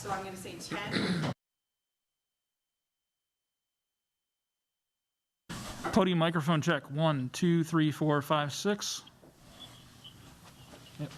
So I'm going to say 10. Podium microphone check. 1, 2, 3, 4, 5, 6. Yep.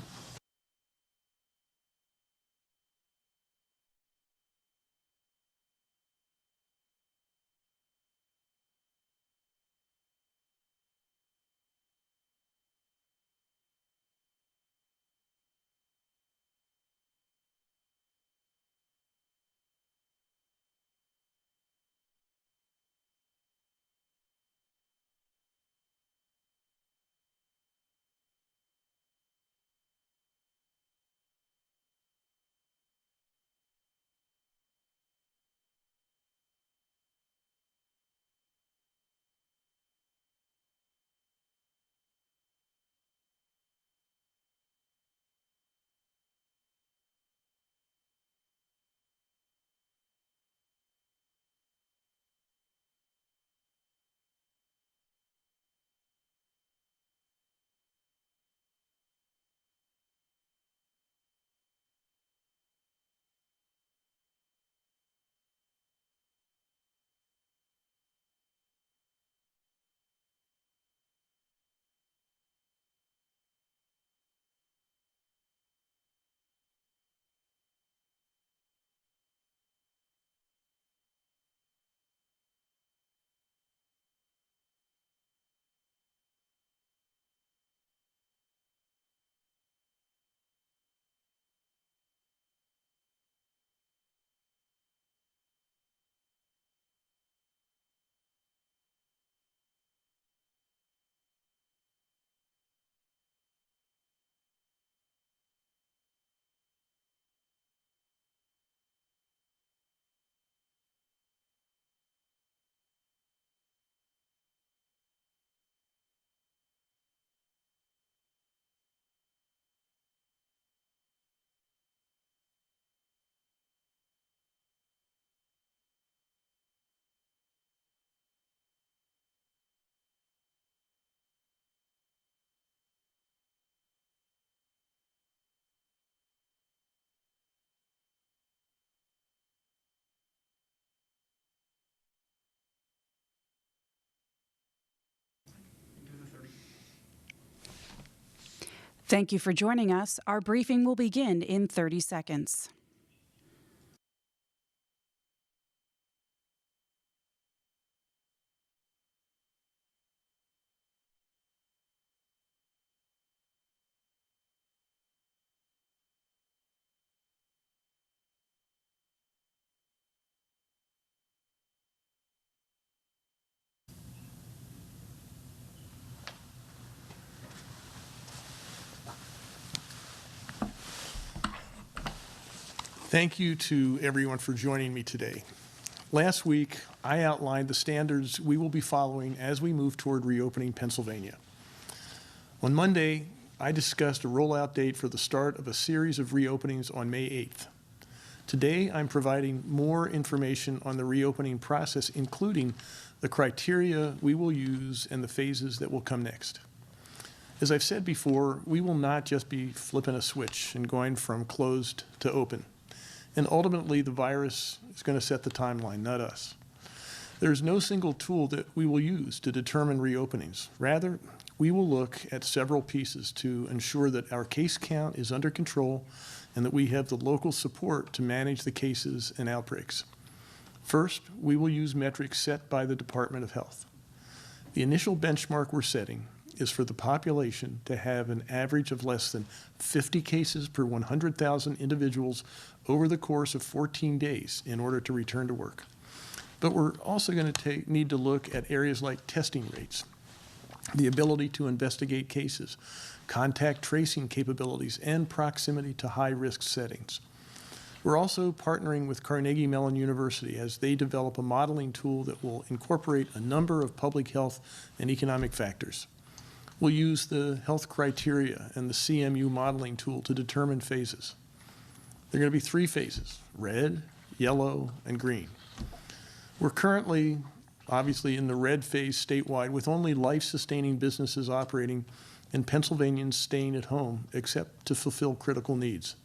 Thank you for joining us. Our briefing will begin in 30 seconds. Thank you to everyone for joining me today. Last week, I outlined the standards we will be following as we move toward reopening Pennsylvania. On Monday, I discussed a rollout date for the start of a series of reopenings on May 8th. Today, I'm providing more information on the reopening process, including the criteria we will use and the phases that will come next. As I've said before, we will not just be flipping a switch and going from closed to open. And ultimately, the virus is going to set the timeline, not us. There is no single tool that we will use to determine reopenings. Rather, we will look at several pieces to ensure that our case count is under control and that we have the local support to manage the cases and outbreaks. First, we will use metrics set by the Department of Health. The initial benchmark we're setting is for the population to have an average of less than 50 cases per 100,000 individuals over the course of 14 days in order to return to work. But we're also going to need to look at areas like testing rates, the ability to investigate cases, contact tracing capabilities, and proximity to high-risk settings. We're also partnering with Carnegie Mellon University as they develop a modeling tool that will incorporate a number of public health and economic factors. We'll use the health criteria and the CMU modeling tool to determine phases. There are going to be 3 phases: red, yellow, and green. We're currently, obviously, in the red phase statewide with only life-sustaining businesses operating and Pennsylvanians staying at home except to fulfill critical needs.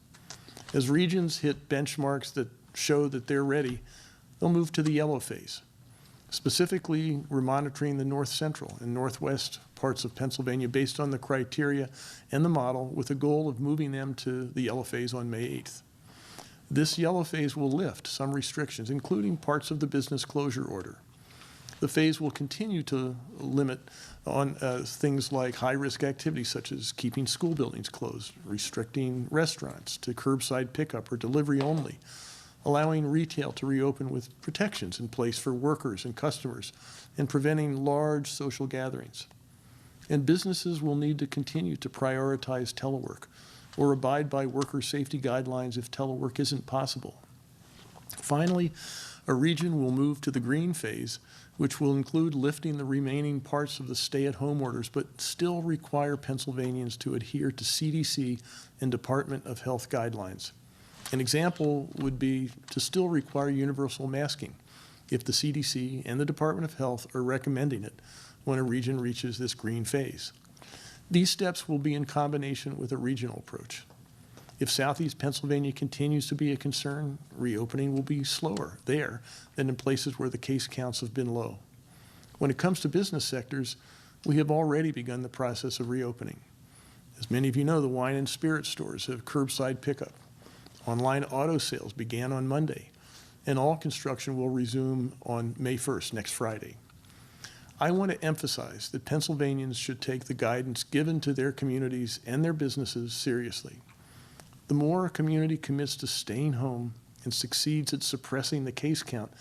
As regions hit benchmarks that show that they're ready, they'll move to the yellow phase. Specifically, we're monitoring the north central and northwest parts of Pennsylvania based on the criteria and the model with a goal of moving them to the yellow phase on May 8th. This yellow phase will lift some restrictions, including parts of the business closure order. The phase will continue to limit on things like high-risk activities such as keeping school buildings closed, restricting restaurants to curbside pickup or delivery only, allowing retail to reopen with protections in place for workers and customers, and preventing large social gatherings. And businesses will need to continue to prioritize telework or abide by worker safety guidelines if telework isn't possible. Finally, a region will move to the green phase, which will include lifting the remaining parts of the stay-at-home orders, but still require Pennsylvanians to adhere to CDC and Department of Health guidelines. An example would be to still require universal masking if the CDC and the Department of Health are recommending it when a region reaches this green phase. These steps will be in combination with a regional approach. If Southeast Pennsylvania continues to be a concern, reopening will be slower there than in places where the case counts have been low. When it comes to business sectors, we have already begun the process of reopening. As many of you know, the wine and spirit stores have curbside pickup. Online auto sales began on Monday, and all construction will resume on May 1st, next Friday. I want to emphasize that Pennsylvanians should take the guidance given to their communities and their businesses seriously. The more a community commits to staying home and succeeds at suppressing the case count,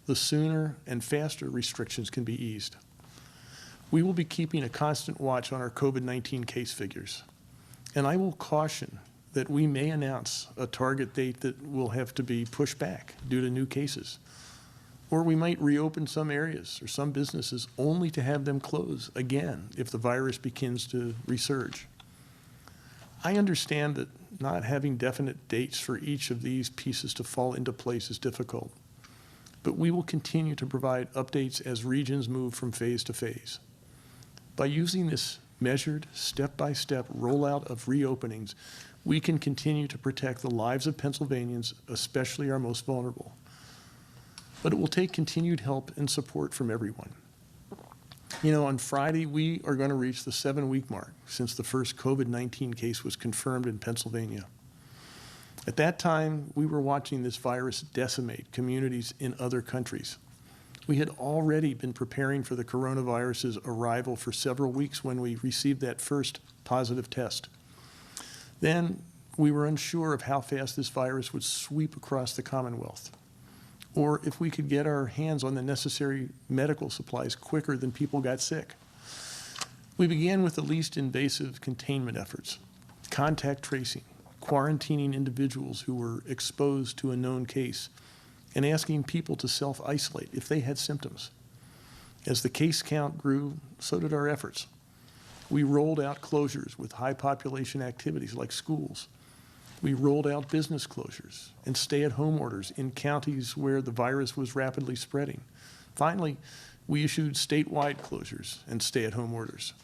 the sooner and faster restrictions can be eased. We will be keeping a constant watch on our COVID-19 case figures, and I will caution that we may announce a target date that will have to be pushed back due to new cases. Or we might reopen some areas or some businesses only to have them close again if the virus begins to resurge. I understand that not having definite dates for each of these pieces to fall into place is difficult, but we will continue to provide updates as regions move from phase to phase. By using this measured, step-by-step rollout of reopenings, we can continue to protect the lives of Pennsylvanians, especially our most vulnerable. But it will take continued help and support from everyone. You know, on Friday, we are going to reach the 7-week mark since the first COVID-19 case was confirmed in Pennsylvania. At that time, we were watching this virus decimate communities in other countries. We had already been preparing for the coronavirus's arrival for several weeks when we received that first positive test. Then we were unsure of how fast this virus would sweep across the Commonwealth, or if we could get our hands on the necessary medical supplies quicker than people got sick. We began with the least invasive containment efforts, contact tracing, quarantining individuals who were exposed to a known case, and asking people to self-isolate if they had symptoms. As the case count grew, so did our efforts. We rolled out closures with high population activities like schools. We rolled out business closures and stay-at-home orders in counties where the virus was rapidly spreading. Finally, we issued statewide closures and stay-at-home orders.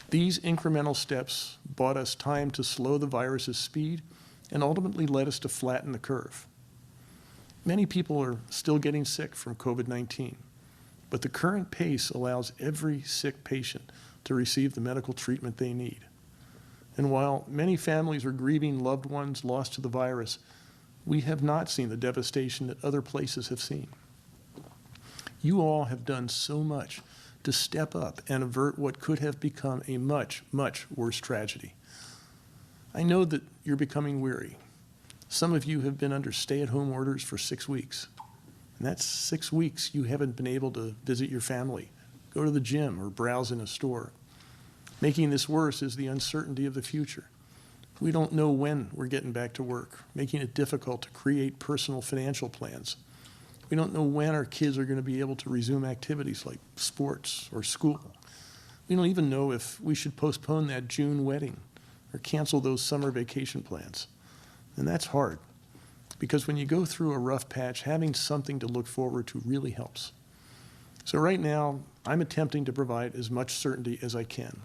These incremental steps bought us time to slow the virus's speed and ultimately led us to flatten the curve. Many people are still getting sick from COVID-19, but the current pace allows every sick patient to receive the medical treatment they need. And while many families are grieving loved ones lost to the virus, we have not seen the devastation that other places have seen. You all have done so much to step up and avert what could have become a much, much worse tragedy. I know that you're becoming weary. Some of you have been under stay-at-home orders for 6 weeks. And that's 6 weeks you haven't been able to visit your family, go to the gym, or browse in a store. Making this worse is the uncertainty of the future. We don't know when we're getting back to work, making it difficult to create personal financial plans. We don't know when our kids are going to be able to resume activities like sports or school. We don't even know if we should postpone that June wedding or cancel those summer vacation plans. And that's hard, because when you go through a rough patch, having something to look forward to really helps. So right now, I'm attempting to provide as much certainty as I can,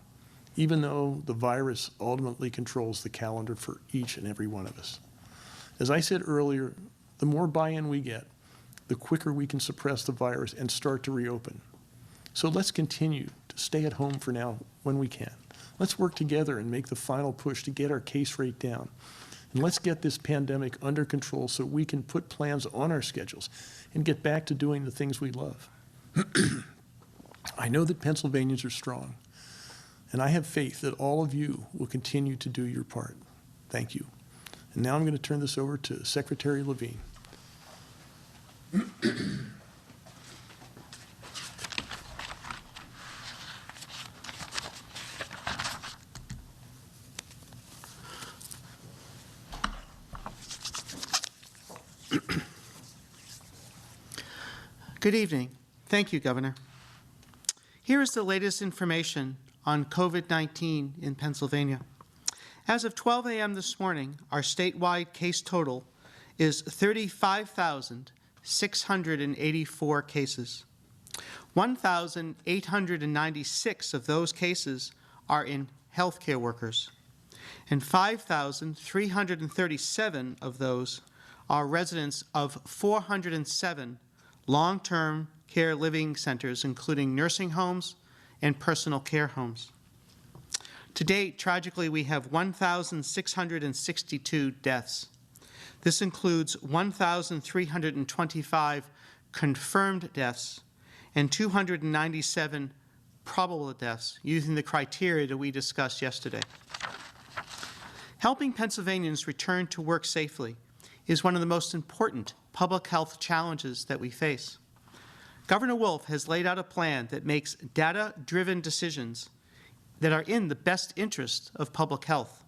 even though the virus ultimately controls the calendar for each and every one of us. As I said earlier, the more buy-in we get, the quicker we can suppress the virus and start to reopen. So let's continue to stay at home for now when we can. Let's work together and make the final push to get our case rate down. And let's get this pandemic under control so we can put plans on our schedules and get back to doing the things we love. I know that Pennsylvanians are strong, and I have faith that all of you will continue to do your part. Thank you. And now I'm going to turn this over to Secretary Levine. Good evening. Thank you, Governor. Here is the latest information on COVID-19 in Pennsylvania. As of 12 a.m. this morning, our statewide case total is 35,684 cases. 1,896 of those cases are in healthcare workers, and 5,337 of those are residents of 407 long-term care living centers, including nursing homes and personal care homes. To date, tragically, we have 1,662 deaths. This includes 1,325 confirmed deaths and 297 probable deaths using the criteria that we discussed yesterday. Helping Pennsylvanians return to work safely is one of the most important public health challenges that we face. Governor Wolf has laid out a plan that makes data-driven decisions that are in the best interest of public health.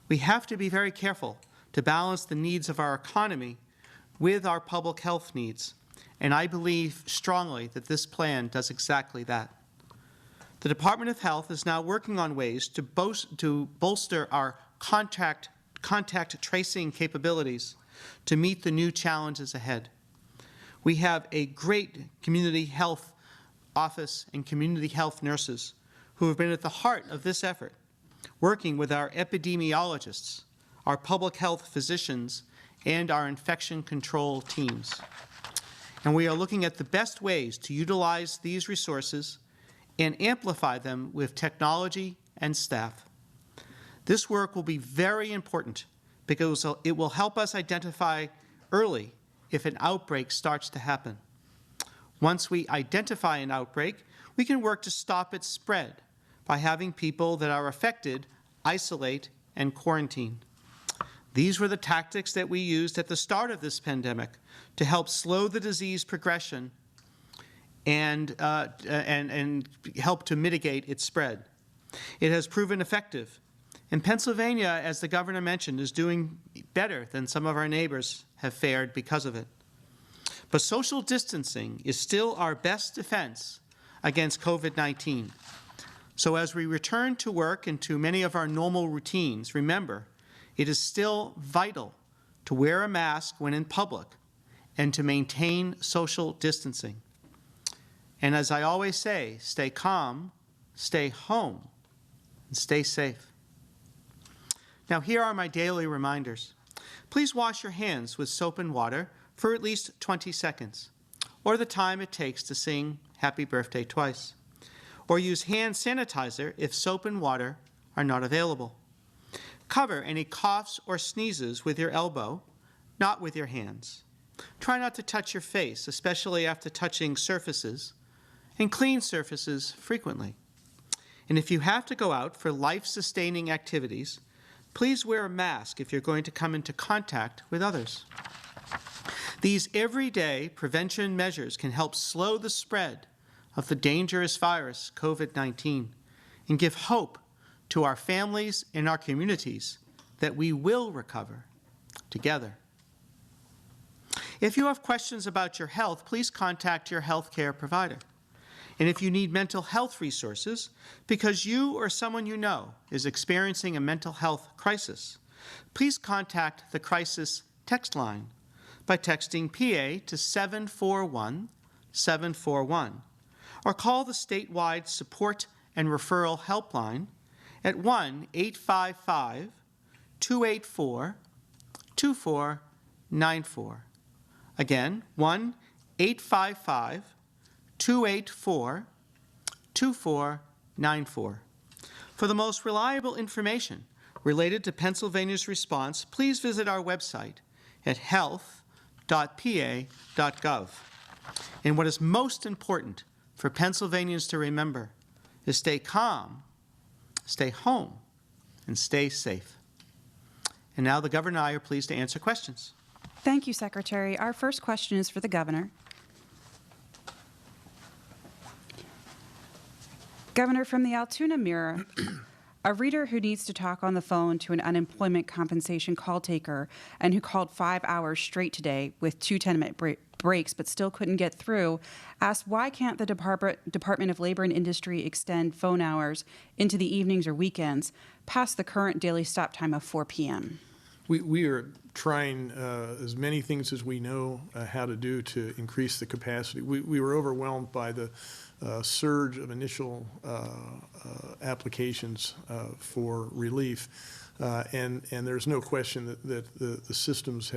We have to be very careful to balance the needs of our economy with our public health needs, and I believe strongly that this plan does exactly that. The Department of Health is now working on ways to bolster our contact tracing capabilities to meet the new challenges ahead. We have a great community health office and community health nurses who have been at the heart of this effort, working with our epidemiologists, our public health physicians, and our infection control teams. And we are looking at the best ways to utilize these resources and amplify them with technology and staff. This work will be very important because it will help us identify early if an outbreak starts to happen. Once we identify an outbreak, we can work to stop its spread by having people that are affected isolate and quarantine. These were the tactics that we used at the start of this pandemic to help slow the disease progression and help to mitigate its spread. It has proven effective. And Pennsylvania, as the governor mentioned, is doing better than some of our neighbors have fared because of it. But social distancing is still our best defense against COVID-19. So as we return to work and to many of our normal routines, remember, it is still vital to wear a mask when in public and to maintain social distancing. And as I always say, stay calm, stay home, and stay safe. Now, here are my daily reminders. Please wash your hands with soap and water for at least 20 seconds, or the time it takes to sing Happy Birthday twice. Or use hand sanitizer if soap and water are not available. Cover any coughs or sneezes with your elbow, not with your hands. Try not to touch your face, especially after touching surfaces, and clean surfaces frequently. And if you have to go out for life-sustaining activities, please wear a mask if you're going to come into contact with others. These everyday prevention measures can help slow the spread of the dangerous virus, COVID-19, and give hope to our families and our communities that we will recover together. If you have questions about your health, please contact your health care provider. And if you need mental health resources because you or someone you know is experiencing a mental health crisis, please contact the crisis text line by texting PA to 741-741 or call the statewide support and referral helpline at 1-855-284-2787. 1-855-284-2494. Again, 1-855-284-2494. For the most reliable information related to Pennsylvania's response, please visit our website at health.pa.gov. And what is most important for Pennsylvanians to remember is stay calm, stay home, and stay safe. And now the Governor and I are pleased to answer questions. Thank you, Secretary. Our first question is for the Governor. Governor, from the Altoona Mirror, a reader who needs to talk on the phone to an unemployment compensation call taker and who called 5 hours straight today with 2 10-minute breaks but still couldn't get through asked why can't the Department of Labor and Industry extend phone hours into the evenings or weekends past the current daily stop time of 4 p.m.? We are trying as many things as we know how to do to increase the capacity. We were overwhelmed by the surge of initial applications for relief, and there's no question that the systems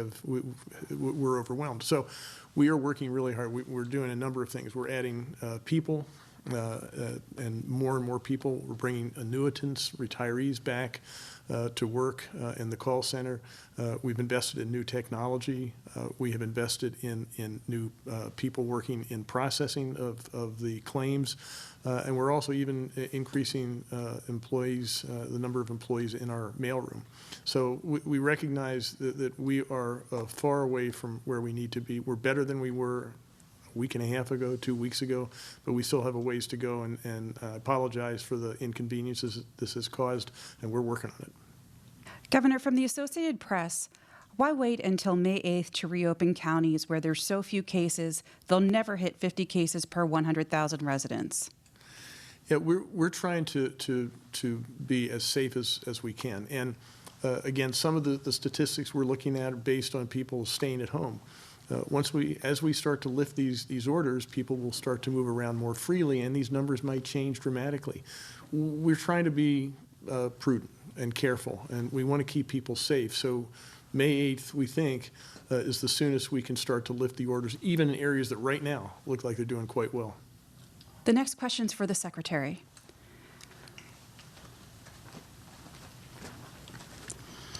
we're overwhelmed. So we are working really hard. We're doing a number of things. We're adding people. And more people. We're bringing annuitants, retirees back to work in the call center. We've invested in new technology. We have invested in new people working in processing of the claims. And we're also even increasing employees, the number of employees in our mailroom. So we recognize that we are far away from where we need to be. We're better than we were a week and a half ago, 2 weeks ago, but we still have a ways to go, and I apologize for the inconveniences this has caused, and we're working on it. Governor, from the Associated Press, why wait until May 8th to reopen counties where there's so few cases they'll never hit 50 cases per 100,000 residents? Yeah, we're trying to be as safe as we can, and again, some of the statistics we're looking at are based on people staying at home. As we start to lift these orders, people will start to move around more freely, and these numbers might change dramatically. We're trying to be prudent and careful, and we want to keep people safe. So May 8th, we think, is the soonest we can start to lift the orders, even in areas that right now look like they're doing quite well. The next question's for the Secretary.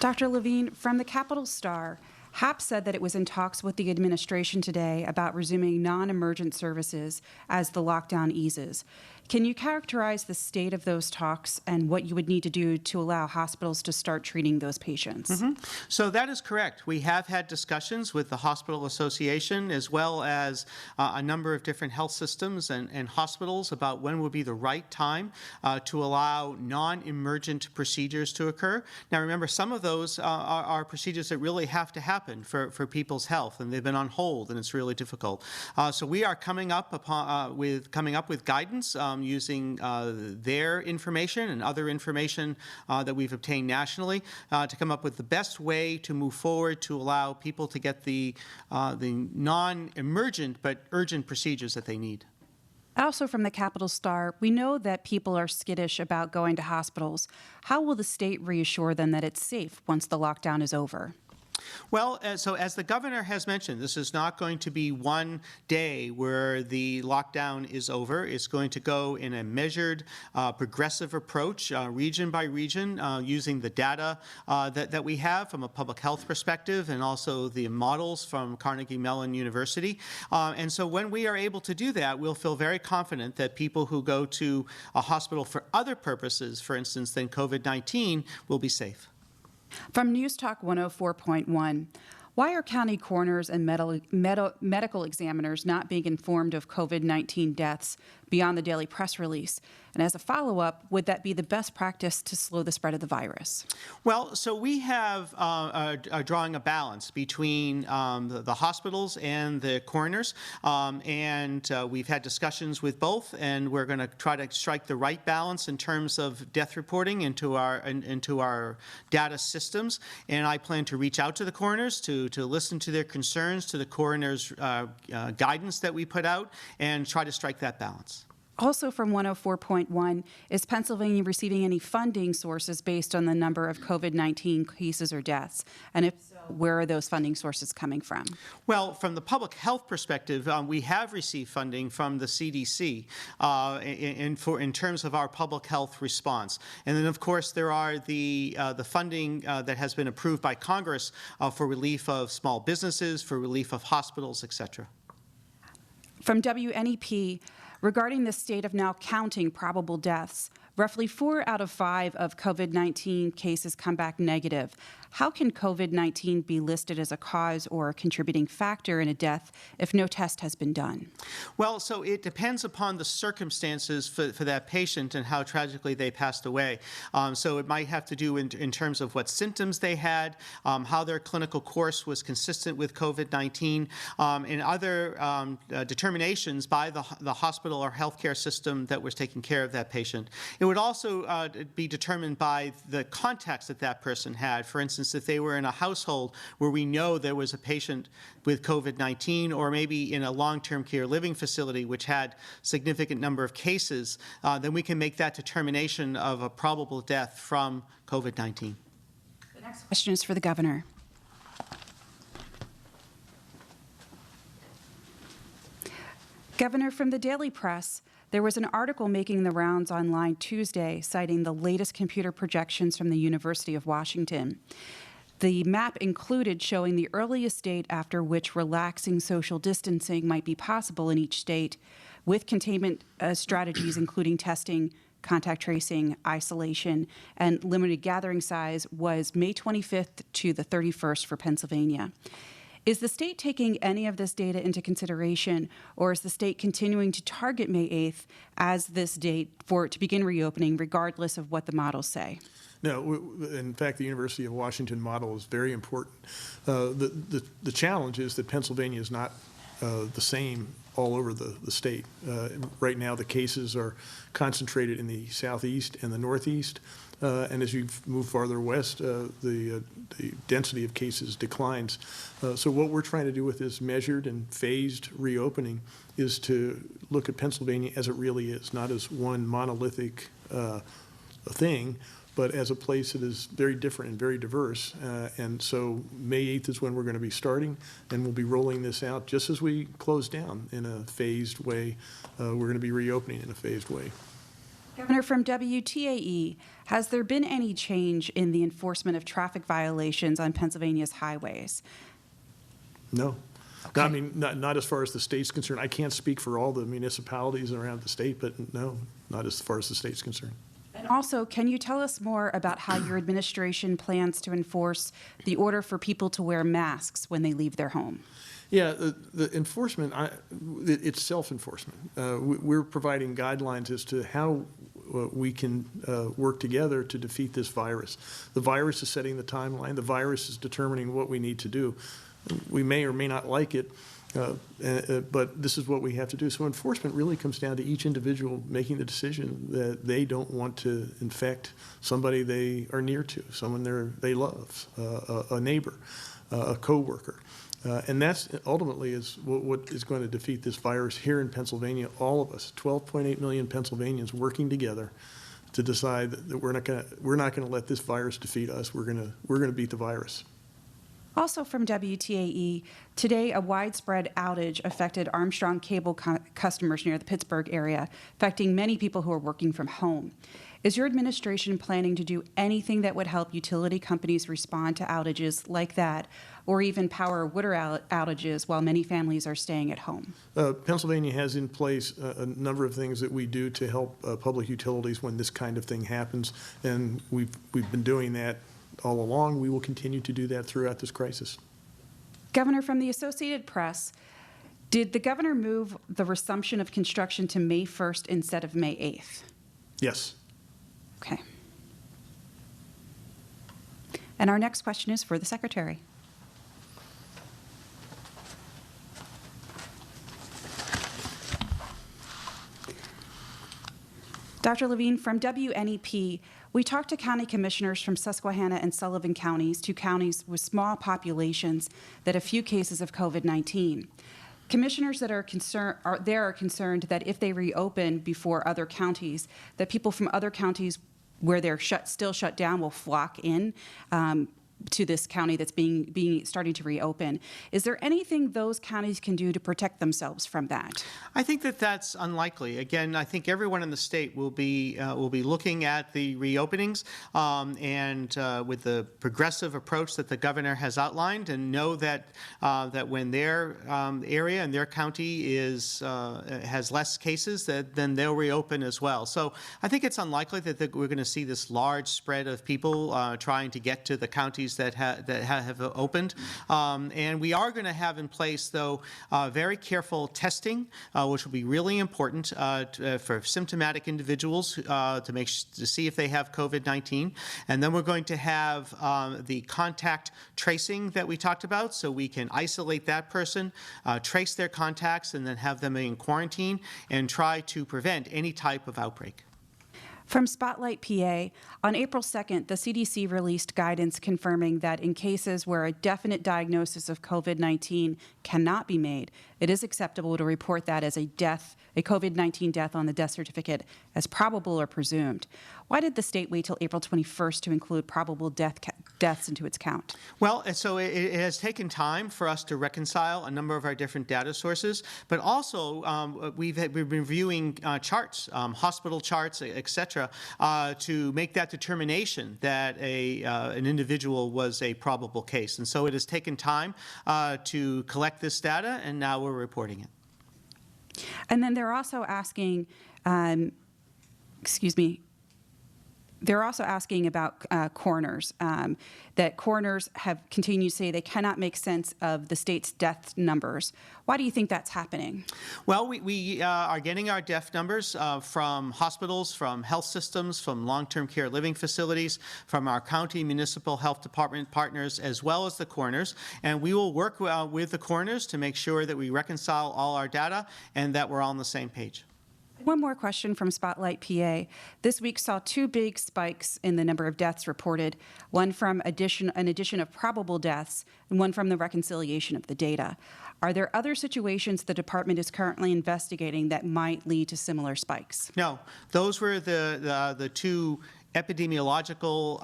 Dr. Levine, from the Capitol Star, HAP said that it was in talks with the administration today about resuming non-emergent services as the lockdown eases. Can you characterize the state of those talks and what you would need to do to allow hospitals to start treating those patients? Mm-hmm. So that is correct. We have had discussions with the Hospital Association as well as a number of different health systems and hospitals about when would be the right time to allow non-emergent procedures to occur. Now remember, some of those are procedures that really have to happen for people's health, and they've been on hold, and it's really difficult. So we are coming up with guidance using their information and other information that we've obtained nationally to come up with the best way to move forward to allow people to get the non-emergent but urgent procedures that they need. Also from the Capitol Star, we know that people are skittish about going to hospitals. How will the state reassure them that it's safe once the lockdown is over? Well, so as the governor has mentioned, this is not going to be one day where the lockdown is over. It's going to go in a measured, progressive approach, region by region, using the data that we have from a public health perspective and also the models from Carnegie Mellon University. And so when we are able to do that, we'll feel very confident that people who go to a hospital for other purposes, for instance, than COVID-19, will be safe. From News Talk 104.1, why are county coroners and medical examiners not being informed of COVID-19 deaths beyond the daily press release? And as a follow-up, would that be the best practice to slow the spread of the virus? Well, so we have are drawing a balance between the hospitals and the coroners, and we've had discussions with both, and we're going to try to strike the right balance in terms of death reporting into our data systems. And I plan to reach out to the coroners to listen to their concerns, to the coroners' guidance that we put out, and try to strike that balance. Also from 104.1, is Pennsylvania receiving any funding sources based on the number of COVID-19 cases or deaths? And if so, where are those funding sources coming from? Well, from the public health perspective, we have received funding from the CDC in terms of our public health response. And then, of course, there are the funding that has been approved by Congress for relief of small businesses, for relief of hospitals, et cetera. From WNEP, regarding the state of now counting probable deaths, roughly 4 out of 5 of COVID-19 cases come back negative. How can COVID-19 be listed as a cause or a contributing factor in a death if no test has been done? Well, so it depends upon the circumstances for that patient and how tragically they passed away. So it might have to do in terms of what symptoms they had, how their clinical course was consistent with COVID-19, and other determinations by the hospital or healthcare system that was taking care of that patient. It would also be determined by the contacts that that person had. For instance, if they were in a household where we know there was a patient with COVID-19, or maybe in a long-term care living facility which had significant number of cases, then we can make that determination of a probable death from COVID-19. The next question is for the governor. Governor, from the Daily Press, there was an article making the rounds online Tuesday citing the latest computer projections from the University of Washington. The map included showing the earliest date after which relaxing social distancing might be possible in each state, with containment strategies including testing, contact tracing, isolation, and limited gathering size was May 25th to the 31st for Pennsylvania. Is the state taking any of this data into consideration, or is the state continuing to target May 8th as this date for it to begin reopening, regardless of what the models say? No, in fact, the University of Washington model is very important. The challenge is that Pennsylvania is not the same all over the state. Right now, the cases are concentrated in the southeast and the northeast. And as you move farther west, the density of cases declines. So what we're trying to do with this measured and phased reopening is to look at Pennsylvania as it really is, not as one monolithic thing, but as a place that is very different and very diverse. And so May 8th is when we're going to be starting, and we'll be rolling this out just as we close down in a phased way. We're going to be reopening in a phased way. Governor, from WTAE, has there been any change in the enforcement of traffic violations on Pennsylvania's highways? No. Okay. I mean, not as far as the state's concerned. I can't speak for all the municipalities around the state, but no, not as far as the state's concerned. And also, can you tell us more about how your administration plans to enforce the order for people to wear masks when they leave their home? Yeah, the enforcement, it's self-enforcement. We're providing guidelines as to how we can work together to defeat this virus. The virus is setting the timeline. The virus is determining what we need to do. We may or may not like it, but this is what we have to do. So enforcement really comes down to each individual making the decision that they don't want to infect somebody they are near to, someone they love, a neighbor, a coworker. And that's ultimately is what is going to defeat this virus here in Pennsylvania. All of us, 12.8 million Pennsylvanians, working together to decide that we're not going to let this virus defeat us. We're going to beat the virus. Also from WTAE, today a widespread outage affected Armstrong Cable customers near the Pittsburgh area, affecting many people who are working from home. Is your administration planning to do anything that would help utility companies respond to outages like that, or even power or water outages while many families are staying at home? Pennsylvania has in place a number of things that we do to help public utilities when this kind of thing happens, and we've been doing that all along. We will continue to do that throughout this crisis. Governor, from the Associated Press, did the governor move the resumption of construction to May 1st instead of May 8th? Yes. Okay. And our next question is for the Secretary. Dr. Levine, from WNEP, we talked to county commissioners from Susquehanna and Sullivan counties, 2 counties with small populations that have few cases of COVID-19. Commissioners that are concerned that if they reopen before other counties, that people from other counties where they're still shut down will flock in. to this county that's starting to reopen. Is there anything those counties can do to protect themselves from that? I think that that's unlikely. Again, I think everyone in the state will be looking at the reopenings and with the progressive approach that the governor has outlined, and know that that when their area and their county has less cases, then they'll reopen as well. So I think it's unlikely that we're going to see this large spread of people trying to get to the counties that have opened. And we are going to have in place, though, very careful testing, which will be really important for symptomatic individuals to see if they have COVID-19. And then we're going to have the contact tracing that we talked about, so we can isolate that person, trace their contacts, and then have them in quarantine and try to prevent any type of outbreak. From Spotlight PA, on April 2nd, the CDC released guidance confirming that in cases where a definite diagnosis of COVID-19 cannot be made, it is acceptable to report that as a COVID-19 death on the death certificate as probable or presumed. Why did the state wait till April 21st to include probable deaths into its count? Well, so it has taken time for us to reconcile a number of our different data sources, but also we've been reviewing charts, hospital charts, et cetera, to make that determination that an individual was a probable case. And so it has taken time to collect this data, and now we're reporting it. And then they're also asking, they're also asking about coroners, that coroners have continued to say they cannot make sense of the state's death numbers. Why do you think that's happening? Well, we are getting our death numbers from hospitals, from health systems, from long-term care living facilities, from our county municipal health department partners, as well as the coroners. And we will work with the coroners to make sure that we reconcile all our data and that we're all on the same page. One more question from Spotlight PA. This week saw two big spikes in the number of deaths reported, one from an addition of probable deaths and one from the reconciliation of the data. Are there other situations the department is currently investigating that might lead to similar spikes? No, those were the two epidemiological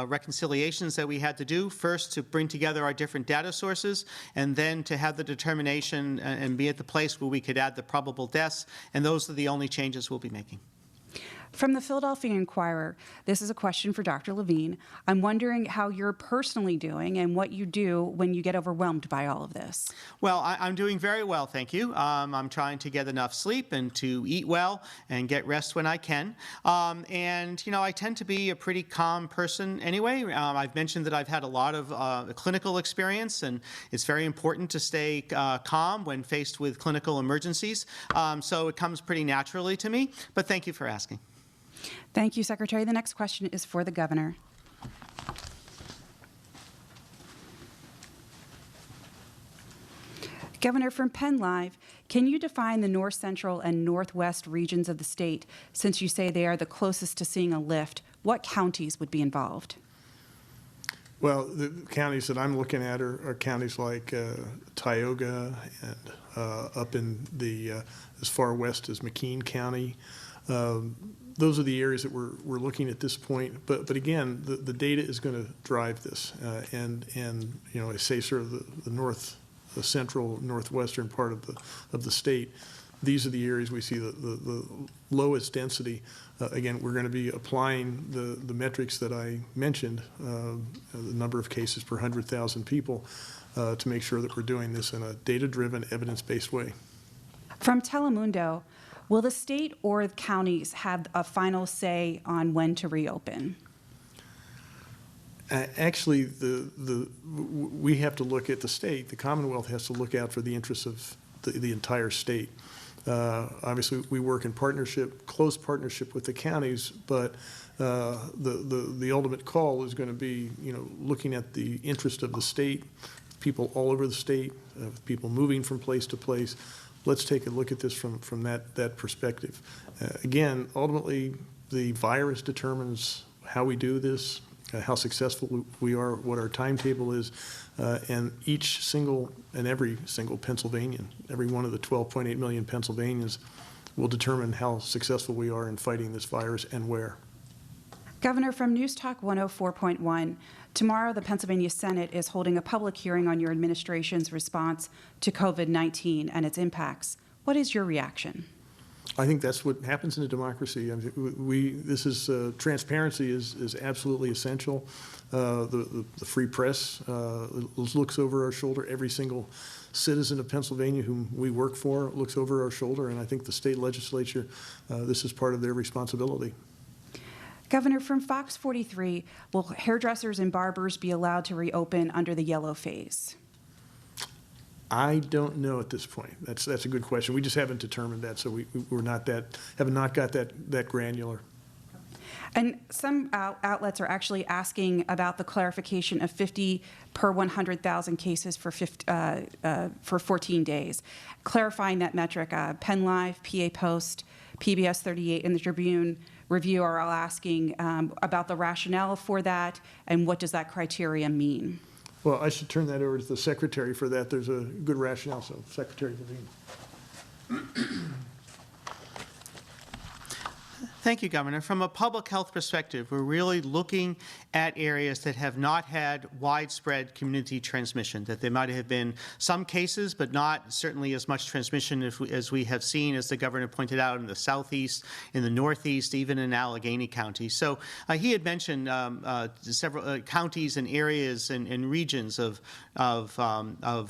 reconciliations that we had to do. First, to bring together our different data sources, and then to have the determination and be at the place where we could add the probable deaths, and those are the only changes we'll be making. From the Philadelphia Inquirer, this is a question for Dr. Levine. I'm wondering how you're personally doing and what you do when you get overwhelmed by all of this. Well, I'm doing very well, thank you. I'm trying to get enough sleep and to eat well and get rest when I can. And, you know, I tend to be a pretty calm person anyway. I've mentioned that I've had a lot of clinical experience, and it's very important to stay calm when faced with clinical emergencies. So it comes pretty naturally to me, but thank you for asking. Thank you, Secretary. The next question is for the governor. Governor, from Penn Live, can you define the north central and northwest regions of the state? Since you say they are the closest to seeing a lift, what counties would be involved? Well, the counties that I'm looking at are counties like Tioga and up in the as far west as McKean County. Those are the areas that we're looking at this point. But again, the data is going to drive this. And you know, I say sort of the central northwestern part of the state. These are the areas we see the lowest density. Again, we're going to be applying the metrics that I mentioned, the number of cases per 100,000 people, to make sure that we're doing this in a data-driven, evidence-based way. From Telemundo, will the state or the counties have a final say on when to reopen? Actually, we have to look at the state. The Commonwealth has to look out for the interests of the entire state. Obviously, we work in close partnership with the counties, but the ultimate call is going to be, you know, looking at the interest of the state, people all over the state, people moving from place to place. Let's take a look at this from that perspective. Again, ultimately, the virus determines how we do this, how successful we are, what our timetable is, and every single Pennsylvanian, every one of the 12.8 million Pennsylvanians will determine how successful we are in fighting this virus and where. Governor, from News Talk 104.1, tomorrow the Pennsylvania Senate is holding a public hearing on your administration's response to COVID-19 and its impacts. What is your reaction? I think that's what happens in a democracy. I mean, transparency is absolutely essential. The free press looks over our shoulder. Every single citizen of Pennsylvania whom we work for looks over our shoulder, and I think the state legislature, this is part of their responsibility. Governor, from Fox 43, will hairdressers and barbers be allowed to reopen under the yellow phase? I don't know at this point. That's a good question. We just haven't determined that, so have not got that granular. And some outlets are actually asking about the clarification of 50 per 100,000 cases for 14 days. Clarifying that metric, Penn Live, PA Post, PBS 38, and the Tribune Review are all asking about the rationale for that and what does that criteria mean? Well, I should turn that over to the Secretary for that. There's a good rationale, so Secretary Levine. Thank you, Governor. From a public health perspective, we're really looking at areas that have not had widespread community transmission, that there might have been some cases, but not certainly as much transmission as we have seen, as the Governor pointed out, in the southeast, in the northeast, even in Allegheny County. So he had mentioned several counties and areas and regions of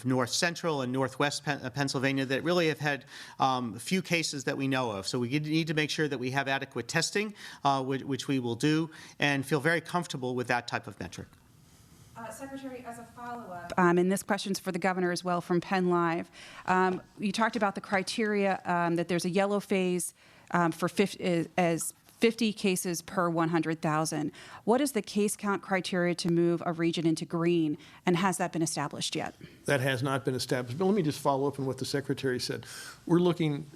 north central and northwest Pennsylvania that really have had few cases that we know of. So we need to make sure that we have adequate testing, which we will do, and feel very comfortable with that type of metric. Secretary, as a follow-up, and this question's for the Governor as well from Penn Live, you talked about the criteria that there's a yellow phase for 50 cases per 100,000. What is the case count criteria to move a region into green, and has that been established yet? That has not been established, but let me just follow up on what the Secretary said. We're looking,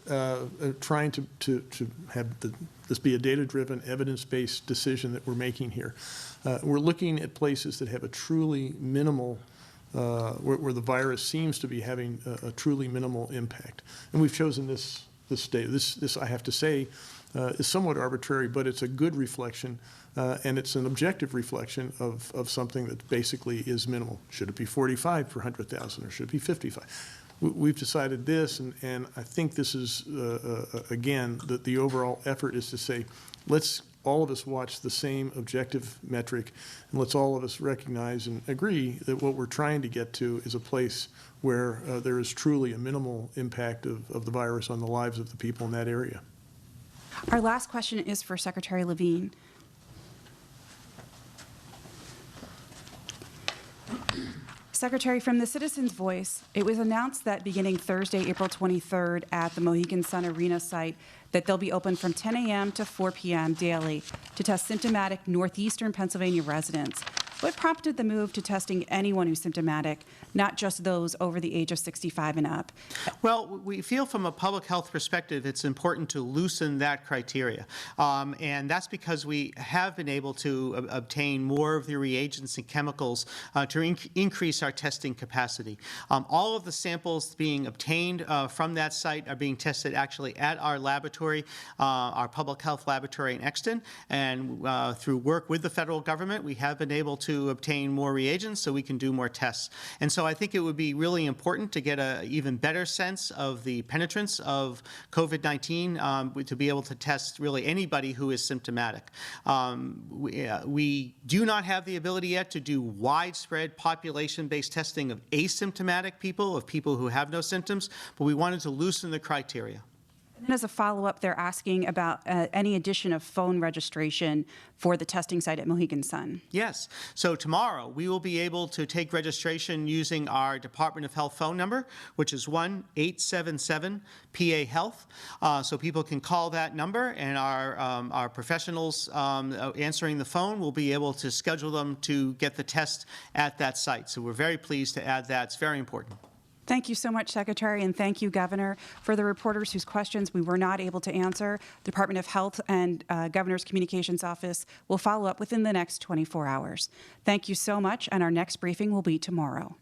trying to have this be a data-driven, evidence-based decision that we're making here. We're looking at places that have a truly minimal, where the virus seems to be having a truly minimal impact. And we've chosen this data. This, I have to say, is somewhat arbitrary, but it's a good reflection, and it's an objective reflection of something that basically is minimal. Should it be 45 per 100,000, or should it be 55? We've decided this, and I think this is, again, the overall effort is to say, let's all of us watch the same objective metric, and let's all of us recognize and agree that what we're trying to get to is a place where there is truly a minimal impact of the virus on the lives of the people in that area. Our last question is for Secretary Levine. Secretary, from the Citizens' Voice, it was announced that beginning Thursday, April 23rd at the Mohegan Sun Arena site, that they'll be open from 10 a.m. to 4 p.m. daily to test symptomatic northeastern Pennsylvania residents. What prompted the move to testing anyone who's symptomatic, not just those over the age of 65 and up? Well, we feel from a public health perspective it's important to loosen that criteria. And that's because we have been able to obtain more of the reagents and chemicals to increase our testing capacity. All of the samples being obtained from that site are being tested actually at our laboratory, our public health laboratory in Exton. And through work with the federal government, we have been able to obtain more reagents so we can do more tests. And so I think it would be really important to get an even better sense of the penetrance of COVID-19 to be able to test really anybody who is symptomatic. We do not have the ability yet to do widespread population-based testing of asymptomatic people, of people who have no symptoms, but we wanted to loosen the criteria. And as a follow-up, they're asking about any addition of phone registration for the testing site at Mohegan Sun. Yes. So tomorrow we will be able to take registration using our Department of Health phone number, which is 1-877-PA-HEALTH. So people can call that number, and our professionals answering the phone will be able to schedule them to get the test at that site. So we're very pleased to add that. It's very important. Thank you so much, Secretary, and thank you, Governor. For the reporters whose questions we were not able to answer, the Department of Health and Governor's Communications Office will follow up within the next 24 hours. Thank you so much, and our next briefing will be tomorrow.